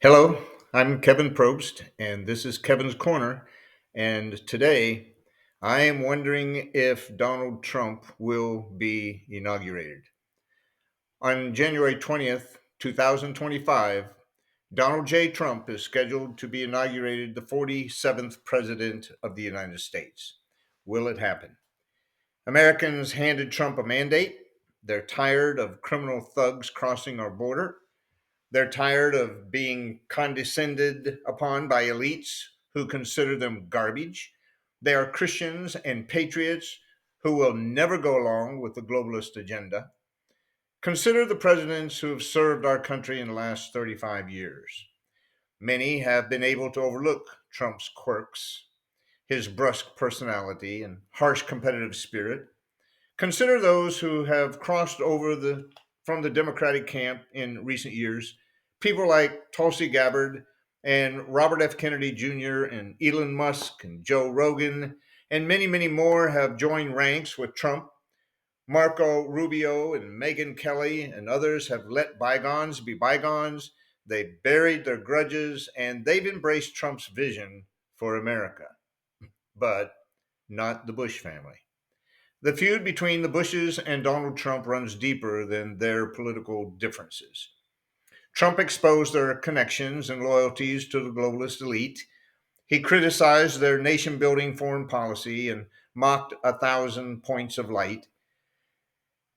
Hello, I'm Kevin Probst, and this is Kevin's Corner. And today I am wondering if Donald Trump will be inaugurated. On January 20th, 2025, Donald J. Trump is scheduled to be inaugurated the 47th President of the United States. Will it happen? Americans handed Trump a mandate. They're tired of criminal thugs crossing our border. They're tired of being condescended upon by elites who consider them garbage. They are Christians and patriots who will never go along with the globalist agenda. Consider the presidents who have served our country in the last 35 years. Many have been able to overlook Trump's quirks, his brusque personality, and harsh competitive spirit. Consider those who have crossed over from the Democratic camp in recent years. People like Tulsi Gabbard and Robert F. Kennedy Jr. and Elon Musk and Joe Rogan and many, many more have joined ranks with Trump. Marco Rubio and Megyn Kelly and others have let bygones be bygones. They've buried their grudges and they've embraced Trump's vision for America, but not the Bush family. The feud between the Bushes and Donald Trump runs deeper than their political differences. Trump exposed their connections and loyalties to the globalist elite. He criticized their nation building foreign policy and mocked 1,000 points of light.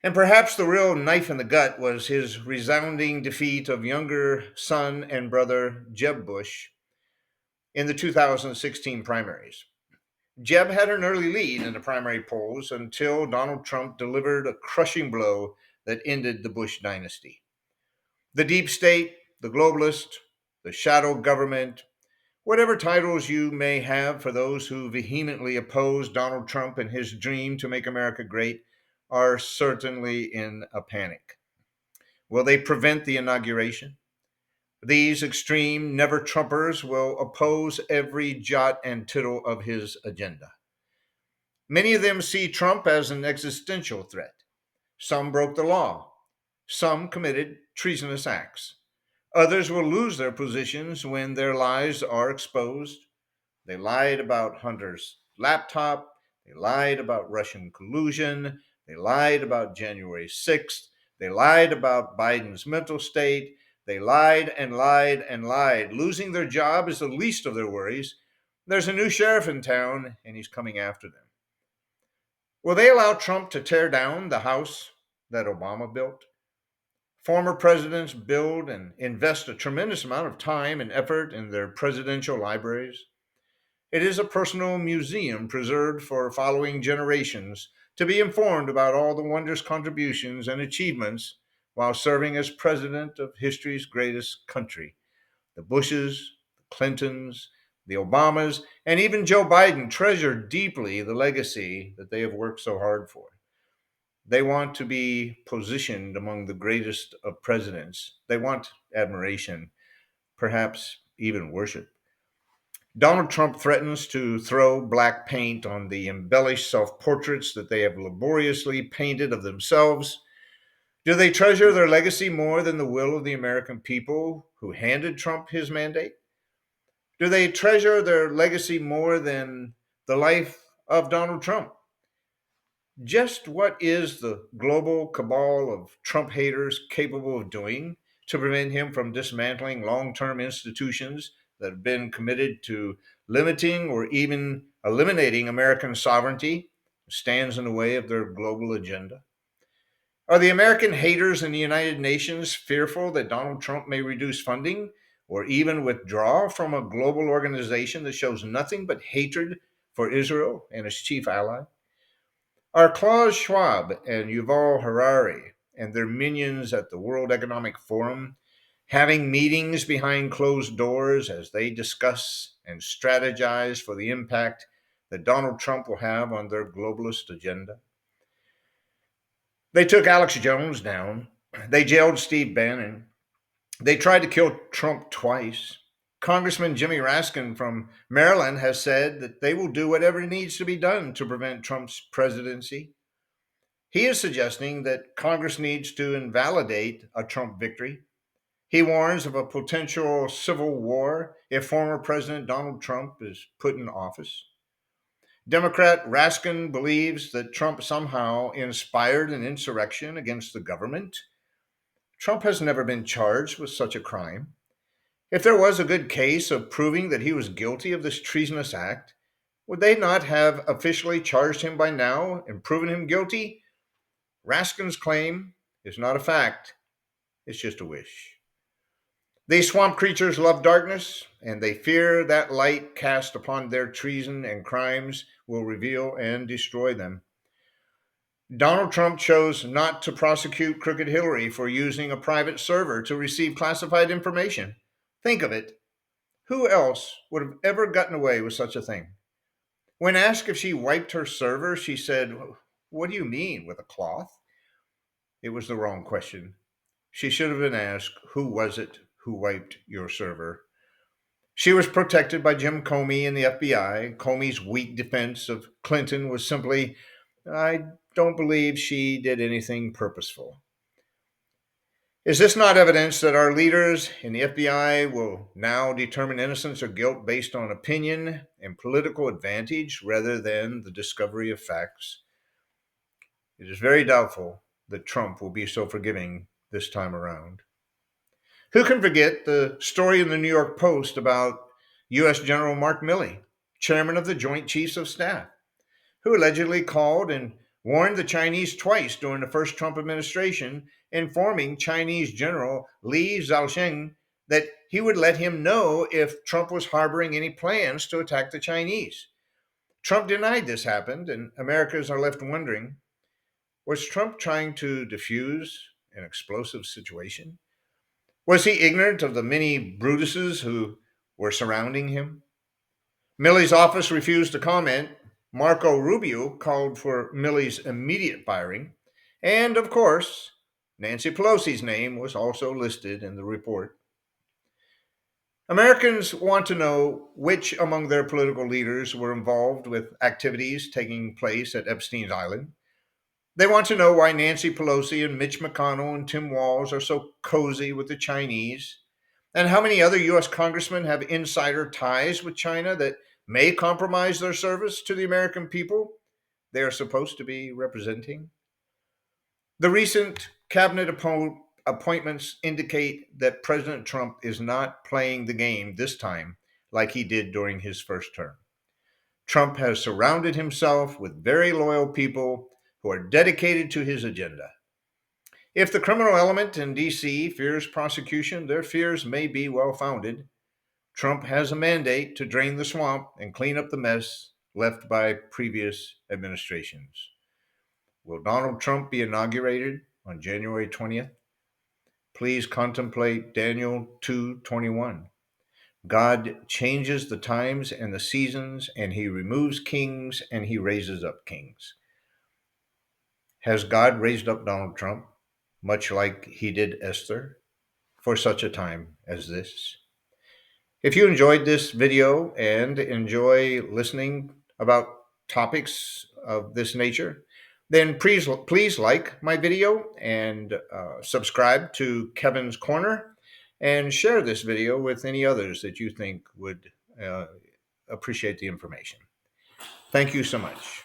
And perhaps the real knife in the gut was his resounding defeat of younger son and brother Jeb Bush in the 2016 primaries. Jeb had an early lead in the primary polls until Donald Trump delivered a crushing blow that ended the Bush dynasty. The deep state, the globalist, the shadow government, whatever titles you may have for those who vehemently oppose Donald Trump and his dream to make America great, are certainly in a panic. Will they prevent the inauguration? These extreme never Trumpers will oppose every jot and tittle of his agenda. Many of them see Trump as an existential threat. Some broke the law. Some committed treasonous acts. Others will lose their positions when their lies are exposed. They lied about Hunter's laptop. They lied about Russian collusion. They lied about January 6th. They lied about Biden's mental state. They lied and lied and lied. Losing their job is the least of their worries. There's a new sheriff in town, and he's coming after them. Will they allow Trump to tear down the house that Obama built? Former presidents build and invest a tremendous amount of time and effort in their presidential libraries. It is a personal museum preserved for following generations to be informed about all the wondrous contributions and achievements while serving as president of history's greatest country. The Bushes, the Clintons, the Obamas, and even Joe Biden treasure deeply the legacy that they have worked so hard for. They want to be positioned among the greatest of presidents. They want admiration, perhaps even worship. Donald Trump threatens to throw black paint on the embellished self portraits that they have laboriously painted of themselves. Do they treasure their legacy more than the will of the American people who handed Trump his mandate? Do they treasure their legacy more than the life of Donald Trump? Just what is the global cabal of Trump haters capable of doing to prevent him from dismantling long term institutions that have been committed to limiting or even eliminating American sovereignty, stands in the way of their global agenda? Are the American haters in the United Nations fearful that Donald Trump may reduce funding or even withdraw from a global organization that shows nothing but hatred for Israel and its chief ally? Are Klaus Schwab and Yuval Harari and their minions at the World Economic Forum having meetings behind closed doors as they discuss and strategize for the impact that Donald Trump will have on their globalist agenda? They took Alex Jones down. They jailed Steve Bannon. They tried to kill Trump twice. Congressman Jimmy Raskin from Maryland has said that they will do whatever needs to be done to prevent Trump's presidency. He is suggesting that Congress needs to invalidate a Trump victory. He warns of a potential civil war if former President Donald Trump is put in office. Democrat Raskin believes that Trump somehow inspired an insurrection against the government. Trump has never been charged with such a crime. If there was a good case of proving that he was guilty of this treasonous act, would they not have officially charged him by now and proven him guilty? Raskin's claim is not a fact, it's just a wish. These swamp creatures love darkness, and they fear that light cast upon their treason and crimes will reveal and destroy them. Donald Trump chose not to prosecute Crooked Hillary for using a private server to receive classified information. Think of it. Who else would have ever gotten away with such a thing? When asked if she wiped her server, she said, "What do you mean, with a cloth?" It was the wrong question. She should have been asked, "Who was it who wiped your server?" She was protected by Jim Comey and the FBI. Comey's weak defense of Clinton was simply, "I don't believe she did anything purposeful." Is this not evidence that our leaders in the FBI will now determine innocence or guilt based on opinion and political advantage rather than the discovery of facts? It is very doubtful that Trump will be so forgiving this time around. Who can forget the story in the New York Post about U.S. General Mark Milley, chairman of the Joint Chiefs of Staff, who allegedly called and warned the Chinese twice during the first Trump administration, informing Chinese General Li Zhaosheng that he would let him know if Trump was harboring any plans to attack the Chinese. Trump denied this happened, and Americans are left wondering, was Trump trying to defuse an explosive situation? Was he ignorant of the many Brutuses who were surrounding him? Milley's office refused to comment. Marco Rubio called for Milley's immediate firing. And of course, Nancy Pelosi's name was also listed in the report. Americans want to know which among their political leaders were involved with activities taking place at Epstein's Island. They want to know why Nancy Pelosi and Mitch McConnell and Tim Walz are so cozy with the Chinese, and how many other U.S. congressmen have insider ties with China that may compromise their service to the American people they are supposed to be representing. The recent cabinet appointments indicate that President Trump is not playing the game this time like he did during his first term. Trump has surrounded himself with very loyal people who are dedicated to his agenda. If the criminal element in D.C. fears prosecution, their fears may be well founded. Trump has a mandate to drain the swamp and clean up the mess left by previous administrations. Will Donald Trump be inaugurated on January 20th? Please contemplate Daniel 2:21. God changes the times and the seasons, and he removes kings and he raises up kings. Has God raised up Donald Trump, much like he did Esther, for such a time as this? If you enjoyed this video and enjoy listening about topics of this nature, then please like my video and subscribe to Kevin's Corner and share this video with any others that you think would appreciate the information. Thank you so much.